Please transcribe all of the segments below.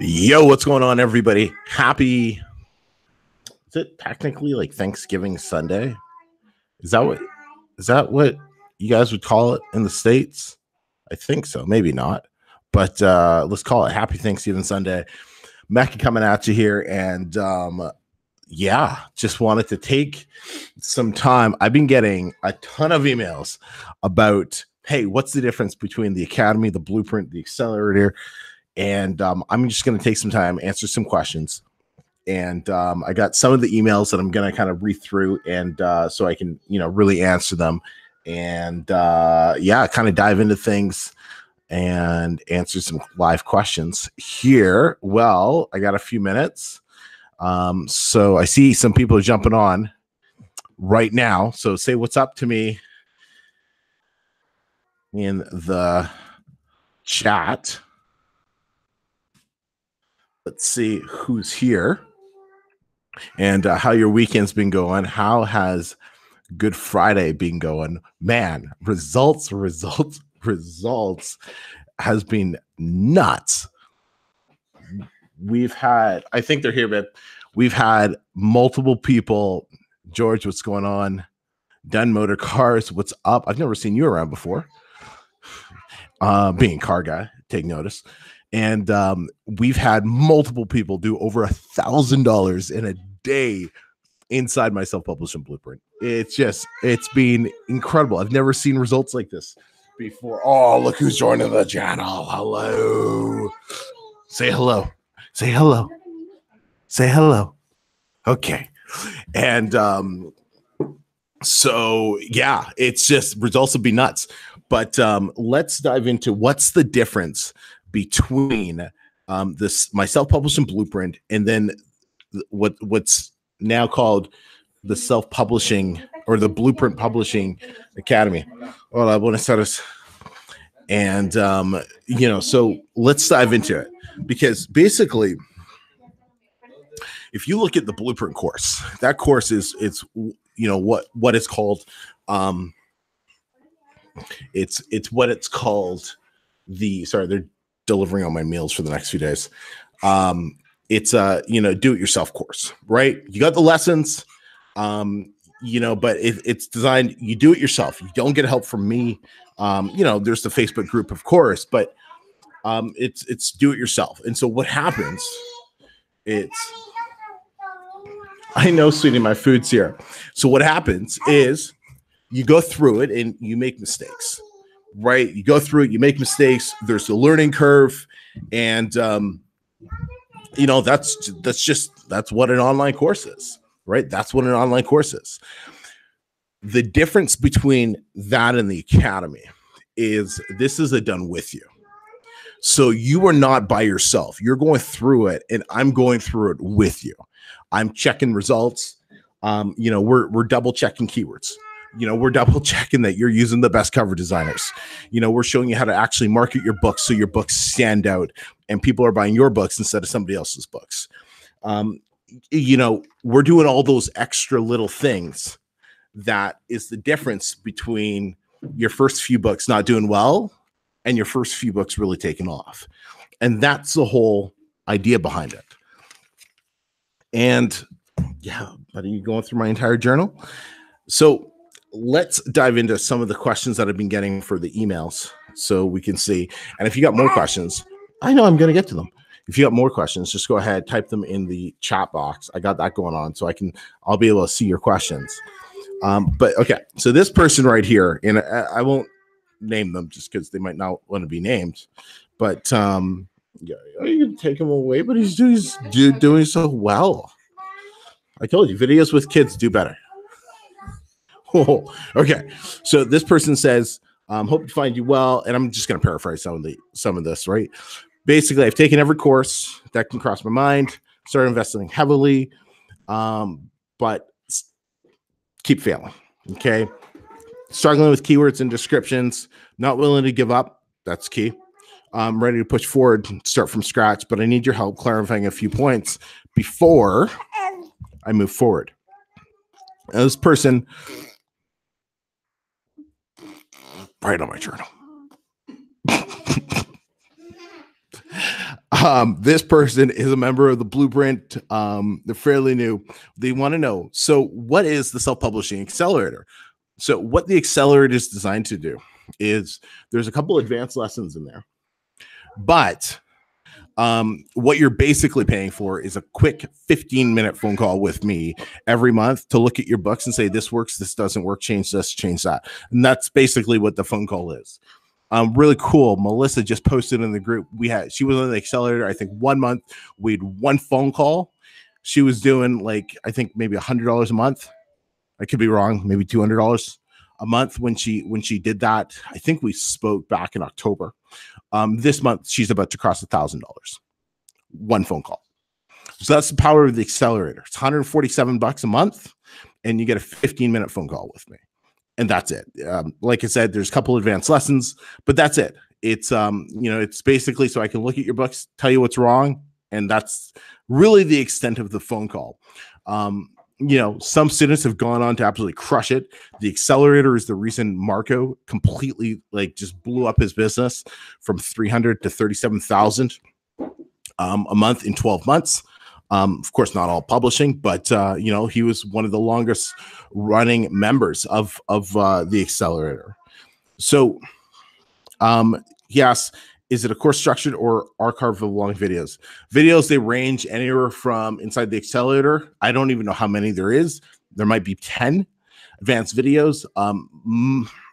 Yo, what's going on, everybody? Happy, is it technically like Thanksgiving Sunday? Is that what you guys would call it in the States? I think so, maybe not. But let's call it Happy Thanksgiving Sunday. Emeka coming at you here, and just wanted to take some time. I've been getting a ton of emails about, hey, what's the difference between the Academy, the Blueprint, the Accelerator? And I'm just going to take some time, answer some questions. And I got some of the emails that I'm going to kind of read through, and so I can, really answer them. And kind of dive into things and answer some live questions here. Well, I got a few minutes. So I see some people are jumping on right now. So say what's up to me in the chat. Let's see who's here and how your weekend's been going. How has Good Friday been going? Man, results has been nuts. We've had, I think they're here, but we've had multiple people. George, what's going on? Dunn Motor Cars, what's up? I've never seen you around before. Being a car guy, take notice. And we've had multiple people do over $1,000 in a day inside my self-publishing blueprint. It's been incredible. I've never seen results like this before. Oh, look who's joining the channel. Hello. Say hello. Say hello. Say hello. Okay. And it's just results will be nuts. But let's dive into what's the difference between my self-publishing blueprint and then what's now called the self-publishing or the Blueprint Publishing Academy. Hola, buenas tardes. And so let's dive into it, because basically, if you look at the Blueprint course, that course is what it's called. It's what it's called. They're delivering on my meals for the next few days. It's a do-it-yourself course, right? You got the lessons, but it's designed, you do it yourself. You don't get help from me. There's the Facebook group, of course, but it's do it yourself. And so what happens? I know, sweetie, my food's here. So what happens is you go through it and you make mistakes, right? You go through it, you make mistakes. There's a learning curve, and that's what an online course is, right? That's what an online course is. The difference between that and the Academy is this is a done with you. So you are not by yourself. You're going through it, and I'm going through it with you. I'm checking results. We're double checking keywords. We're double checking that you're using the best cover designers. We're showing you how to actually market your books so your books stand out and people are buying your books instead of somebody else's books. We're doing all those extra little things. That is the difference between your first few books not doing well and your first few books really taking off. And that's the whole idea behind it. And are you going through my entire journal? So let's dive into some of the questions that I've been getting for the emails so we can see. And if you got more questions, I know I'm going to get to them. If you got more questions, just go ahead, type them in the chat box. I got that going on so I'll be able to see your questions. But okay, so this person right here, and I won't name them just because they might not want to be named, but you can take him away, but he's doing so well. I told you, videos with kids do better. Oh, okay, so this person says, hope to find you well, and I'm just going to paraphrase some of this, right? Basically, I've taken every course that can cross my mind, started investing heavily, but keep failing. Okay. Struggling with keywords and descriptions, not willing to give up. That's key. I'm ready to push forward, start from scratch, but I need your help clarifying a few points before I move forward. Now, this person, right on my journal. This person is a member of the Blueprint. They're fairly new. They want to know, so what is the self-publishing accelerator? So what the accelerator is designed to do is there's a couple advanced lessons in there, but what you're basically paying for is a quick 15-minute phone call with me every month to look at your books and say, this works, this doesn't work, change this, change that. And that's basically what the phone call is. Really cool. Melissa just posted in the group. She was on the accelerator, I think 1 month. We had one phone call. She was doing like, I think maybe $100 a month. I could be wrong, maybe $200 a month when she did that. I think we spoke back in October. This month she's about to cross $1,000. One phone call. So that's the power of the accelerator. It's $147 a month, and you get a 15-minute phone call with me. And that's it. Like I said, there's a couple advanced lessons, but that's it. It's it's basically so I can look at your books, tell you what's wrong, and that's really the extent of the phone call. Some students have gone on to absolutely crush it. The accelerator is the reason Marco completely just blew up his business from 300 to 37,000 a month in 12 months. Of course, not all publishing, but he was one of the longest running members of the accelerator. So, yes, is it a course structured or archive of long videos? Videos, they range anywhere from inside the accelerator. I don't even know how many there is. There might be 10 advanced videos.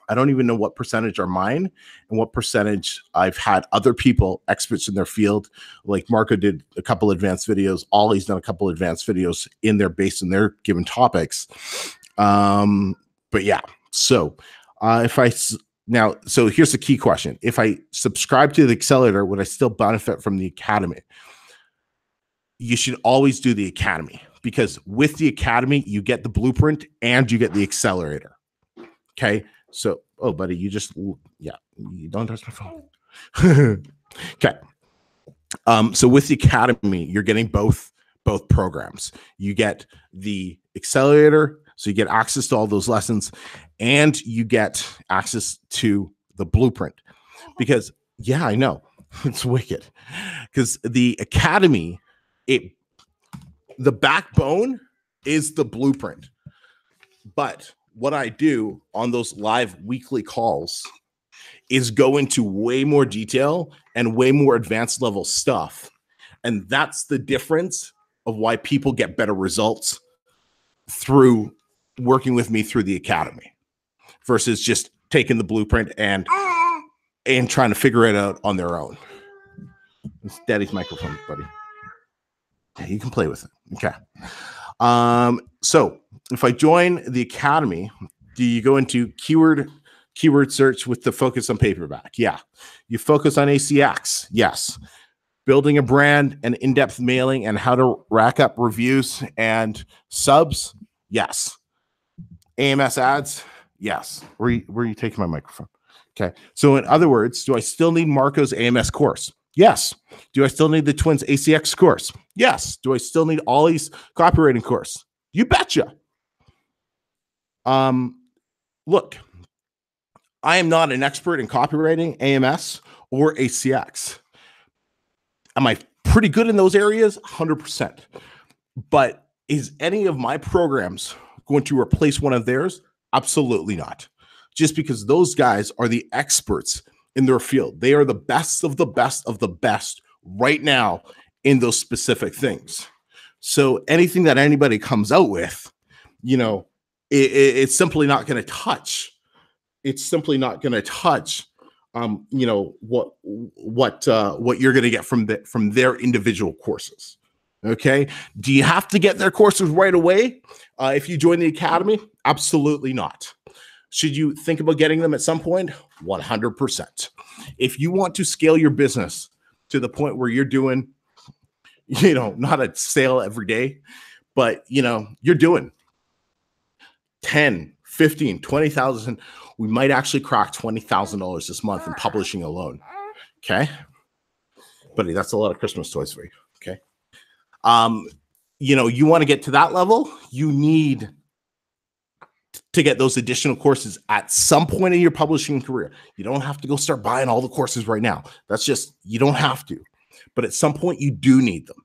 I don't even know what percentage are mine and what percentage I've had other people, experts in their field. Like Marco did a couple advanced videos. Ollie's done a couple advanced videos in there based on their given topics. But yeah, so so here's the key question. If I subscribe to the accelerator, would I still benefit from the academy? You should always do the academy, because with the academy, you get the blueprint and you get the accelerator. Okay. So, oh, buddy, you don't touch my phone. Okay. So with the academy, you're getting both programs. You get the accelerator, so you get access to all those lessons, and you get access to the blueprint. Because, yeah, I know it's wicked. Because the academy, the backbone is the blueprint. But what I do on those live weekly calls is go into way more detail and way more advanced level stuff. And that's the difference of why people get better results through working with me through the academy versus just taking the blueprint and trying to figure it out on their own. It's Daddy's microphone, buddy. Yeah, you can play with it. Okay. So if I join the academy, do you go into keyword search with the focus on paperback? Yeah. You focus on ACX? Yes. Building a brand and in-depth mailing and how to rack up reviews and subs? Yes. AMS ads? Yes. Where are you taking my microphone? Okay. So in other words, do I still need Marco's AMS course? Yes. Do I still need the Twins ACX course? Yes. Do I still need Ollie's copywriting course? You betcha. Look, I am not an expert in copywriting, AMS, or ACX. Am I pretty good in those areas? 100%. But is any of my programs going to replace one of theirs? Absolutely not. Just because those guys are the experts in their field. They are the best of the best of the best right now in those specific things. So anything that anybody comes out with, it's simply not going to touch. It's simply not going to touch, what you're going to get from their individual courses. Okay. Do you have to get their courses right away? If you join the academy? Absolutely not. Should you think about getting them at some point? 100%. If you want to scale your business to the point where you're doing, not a sale every day, but, you're doing 10, 15, 20,000. We might actually crack $20,000 this month in publishing alone. Okay. Buddy, that's a lot of Christmas toys for you. Okay. You want to get to that level, you need to get those additional courses at some point in your publishing career. You don't have to go start buying all the courses right now. You don't have to. but at some point you do need them.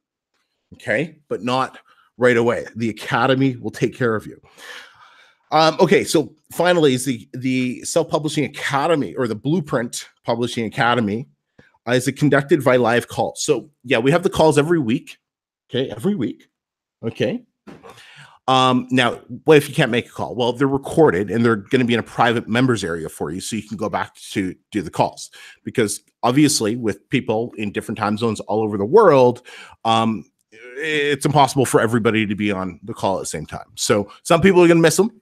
Okay, but not right away. The Academy will take care of you. Okay, so finally is the Self-Publishing Academy, or the Blueprint Publishing Academy, is it conducted by live calls. So yeah, we have the calls every week. Okay, every week. Okay. Now, what if you can't make a call? Well, they're recorded and they're going to be in a private members area for you, so you can go back to do the calls. Because obviously, with people in different time zones all over the world, it's impossible for everybody to be on the call at the same time. So some people are going to miss them.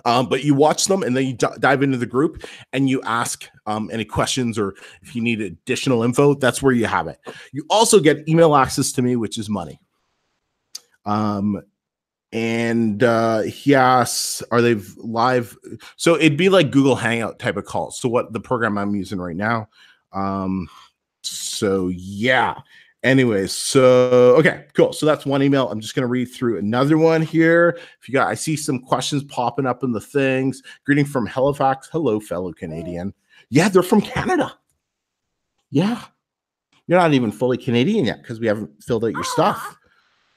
But you watch them and then you dive into the group and you ask any questions, or if you need additional info, that's where you have it. You also get email access to me, which is money. Yes, are they live? So it'd be like Google Hangout type of calls. So what the program I'm using right now. So yeah. Anyways, so okay, cool. So that's one email. I'm just going to read through another one here. If you got, I see some questions popping up in the things. Greeting from Halifax. Hello, fellow Canadian. Yeah, they're from Canada. Yeah, you're not even fully Canadian yet because we haven't filled out your stuff.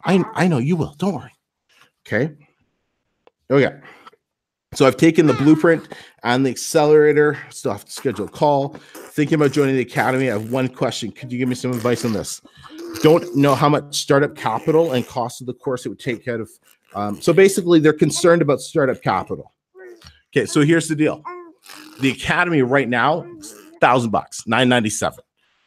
I know you will. Don't worry. Okay. Okay. So I've taken the Blueprint and the Accelerator. Still have to schedule a call. Thinking about joining the Academy. I have one question. Could you give me some advice on this? Don't know how much startup capital and cost of the course it would take out of. So basically, they're concerned about startup capital. Okay, so here's the deal. The Academy right now, $1,000, $997.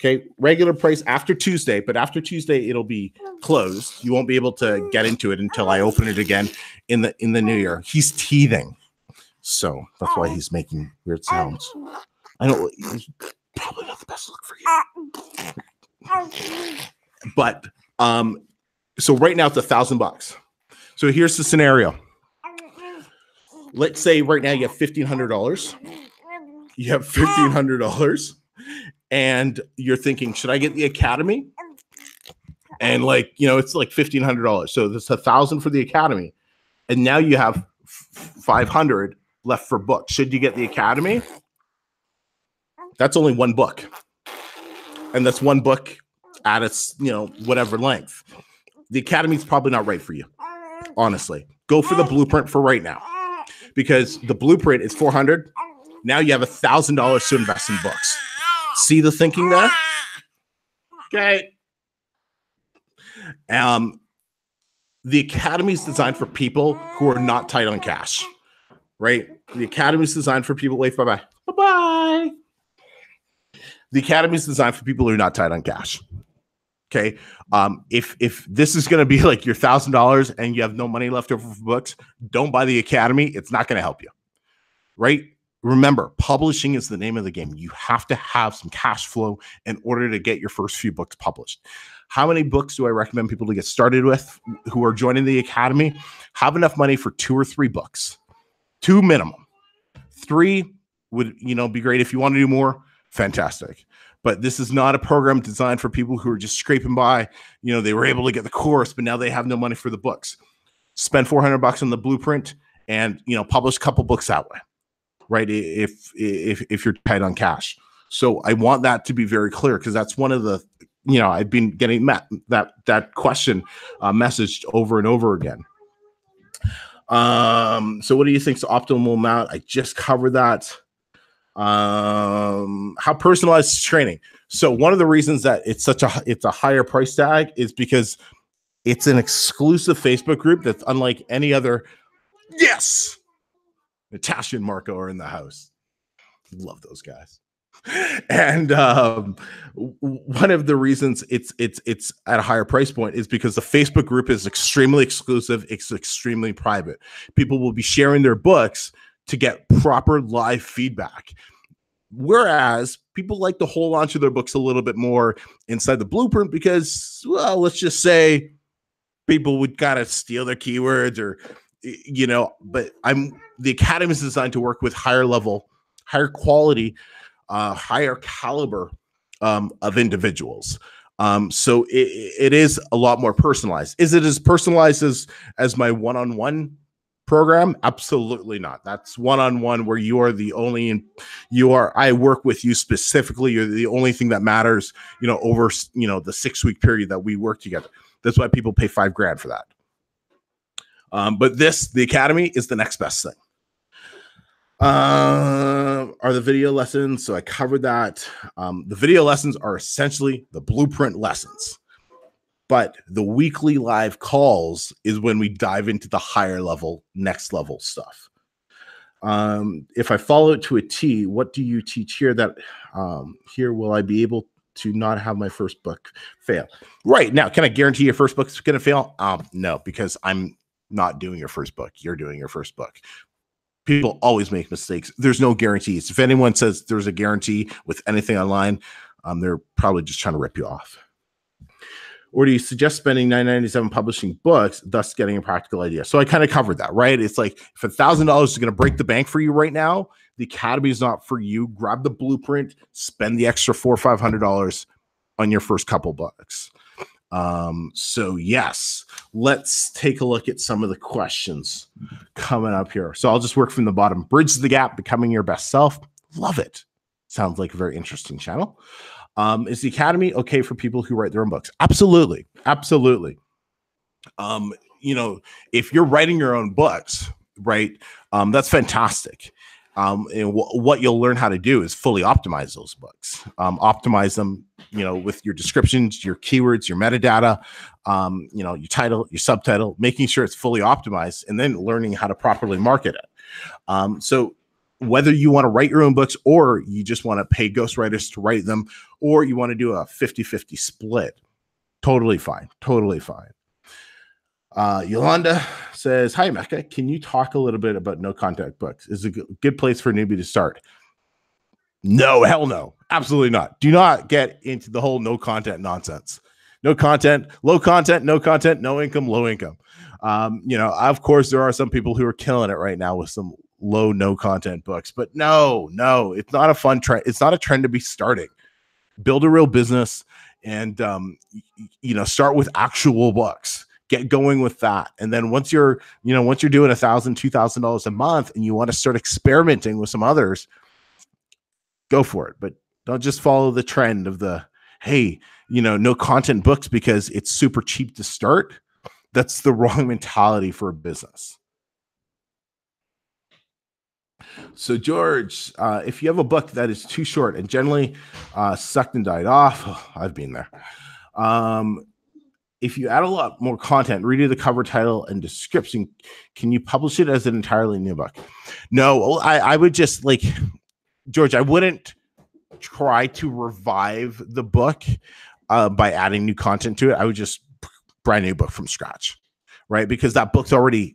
Okay, regular price after Tuesday, but after Tuesday it'll be closed. You won't be able to get into it until I open it again in the new year. He's teething, so that's why he's making weird sounds. I know it's probably not the best look for you, but so right now it's $1,000. So here's the scenario. Let's say right now you have $1,500. You have $1,500. And you're thinking, should I get the Academy? And it's like $1,500. So that's $1,000 for the Academy. And now you have $500 left for books. Should you get the Academy? That's only one book. And that's one book at its, whatever length. The Academy is probably not right for you. Honestly, go for the Blueprint for right now, because the Blueprint is $400. Now you have $1,000 to invest in books. See the thinking there? Okay. The Academy is designed for people who are not tight on cash, right? The Academy is designed for people. Wait, bye-bye. Bye-bye. The Academy is designed for people who are not tight on cash. Okay. If this is going to be like your $1,000 and you have no money left over for books, don't buy the Academy. It's not going to help you, right? Remember, publishing is the name of the game. You have to have some cash flow in order to get your first few books published. How many books do I recommend people to get started with who are joining the Academy? Have enough money for 2 or 3 books. 2 minimum. 3 would, be great. If you want to do more, fantastic. But this is not a program designed for people who are just scraping by. They were able to get the course, but now they have no money for the books. Spend $400 on the Blueprint and, publish a couple books that way. Right, if you're tight on cash. So I want that to be very clear, because that's one of the, I've been getting that question messaged over and over again. So what do you think is the optimal amount? I just covered that. How personalized is training? So one of the reasons that it's a higher price tag is because it's an exclusive Facebook group that's unlike any other. Yes. Natasha and Marco are in the house. Love those guys. And one of the reasons it's at a higher price point is because the Facebook group is extremely exclusive. It's extremely private. People will be sharing their books to get proper live feedback. Whereas people like to hold on to their books a little bit more inside the Blueprint because, well, let's just say people would kind of steal their keywords or, but the Academy is designed to work with higher level, higher quality, higher caliber of individuals. So it is a lot more personalized. Is it as personalized as my one-on-one program? Absolutely not. That's one-on-one where you are the only, I work with you specifically. You're the only thing that matters, over, the 6-week period that we work together. That's why people pay $5,000 for that. But the Academy is the next best thing. Are the video lessons? So I covered that. The video lessons are essentially the blueprint lessons. But the weekly live calls is when we dive into the higher level, next level stuff. If I follow it to a T, what do you teach here that here will I be able to not have my first book fail? Right now, can I guarantee your first book's going to fail? No, because I'm not doing your first book. You're doing your first book. People always make mistakes. There's no guarantees. If anyone says there's a guarantee with anything online, they're probably just trying to rip you off. Or do you suggest spending $9.97 publishing books, thus getting a practical idea? So I kind of covered that, right? It's like if $1,000 is going to break the bank for you right now, the Academy is not for you. Grab the blueprint, spend the extra $400 or $500 on your first couple books. So yes, let's take a look at some of the questions coming up here. So I'll just work from the bottom. Bridge the gap, becoming your best self. Love it. Sounds like a very interesting channel. Is the Academy okay for people who write their own books? Absolutely. Absolutely. If you're writing your own books, right, that's fantastic. And what you'll learn how to do is fully optimize those books, optimize them, with your descriptions, your keywords, your metadata, your title, your subtitle, making sure it's fully optimized, and then learning how to properly market it. So whether you want to write your own books or you just want to pay ghostwriters to write them, or you want to do a 50-50 split, totally fine. Totally fine. Yolanda says, hi, Emeka. Can you talk a little bit about no content books? Is it a good place for a newbie to start? No, hell no. Absolutely not. Do not get into the whole no content nonsense. No content, low content, no content, no income, low income. Of course, there are some people who are killing it right now with some low, no content books, but no, it's not a fun trend. It's not a trend to be starting. Build a real business and, start with actual books. Get going with that. And then once you're doing $1,000, $2,000 a month and you want to start experimenting with some others, go for it. But don't just follow the trend of no content books because it's super cheap to start. That's the wrong mentality for a business. So George, if you have a book that is too short and generally sucked and died off, I've been there. If you add a lot more content, redo the cover, title, and description, can you publish it as an entirely new book? No, I would just George, I wouldn't try to revive the book by adding new content to it. I would just brand new book from scratch, right? Because that book's already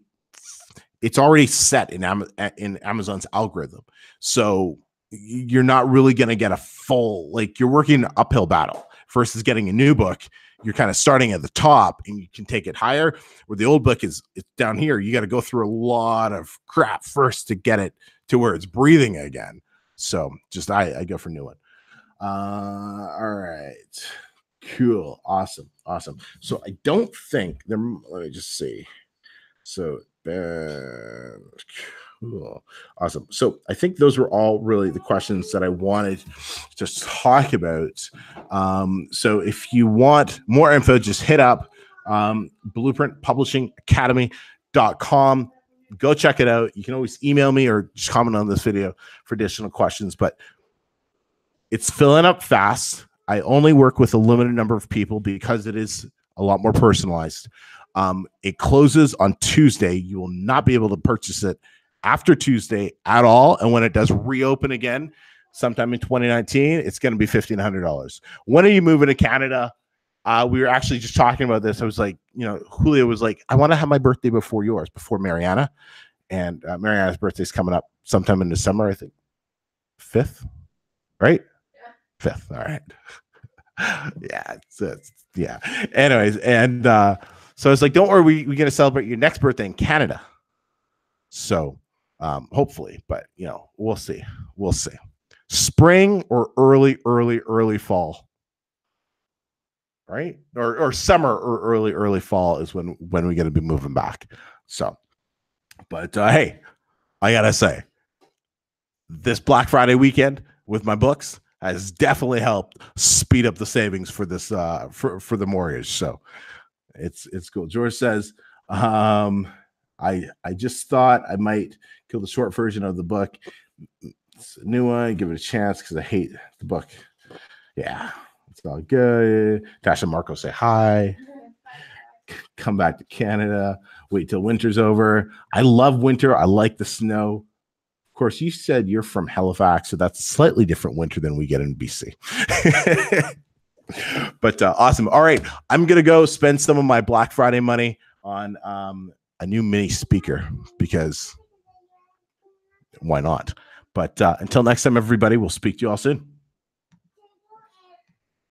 set in Amazon's algorithm. So you're not really going to get a full, you're working an uphill battle versus getting a new book. You're kind of starting at the top and you can take it higher, where the old book it's down here. You got to go through a lot of crap first to get it to where it's breathing again. So just, I go for a new one. All right. Cool. Awesome. So I don't think let me just see. So cool. Awesome. So I think those were all really the questions that I wanted to talk about. So if you want more info, just hit up blueprintpublishingacademy.com. Go check it out. You can always email me or just comment on this video for additional questions, but it's filling up fast. I only work with a limited number of people because it is a lot more personalized. It closes on Tuesday. You will not be able to purchase it after Tuesday at all. And when it does reopen again, sometime in 2019, it's going to be $1,500. When are you moving to Canada? We were actually just talking about this. I was like, Julio was like, I want to have my birthday before yours, before Mariana. And Mariana's birthday is coming up sometime in December, I think 5th, right? Yeah. 5th. All right. Yeah. Anyways. And so I was like, don't worry, we're going to celebrate your next birthday in Canada. So hopefully, but we'll see. Spring or early fall, right? Or summer or early fall is when we're going to be moving back. So But hey, I gotta say, this Black Friday weekend with my books has definitely helped speed up the savings for this for the mortgage. So it's cool. George says, I just thought I might kill the short version of the book. It's a new one. Give it a chance because I hate the book. Yeah, it's all good. Tasha and Marco say hi. Come back to Canada. Wait till winter's over. I love winter. I like the snow. Of course, you said you're from Halifax, so that's a slightly different winter than we get in BC. But awesome. All right, I'm gonna go spend some of my Black Friday money on a new mini speaker because why not? But until next time, everybody, we'll speak to you all soon.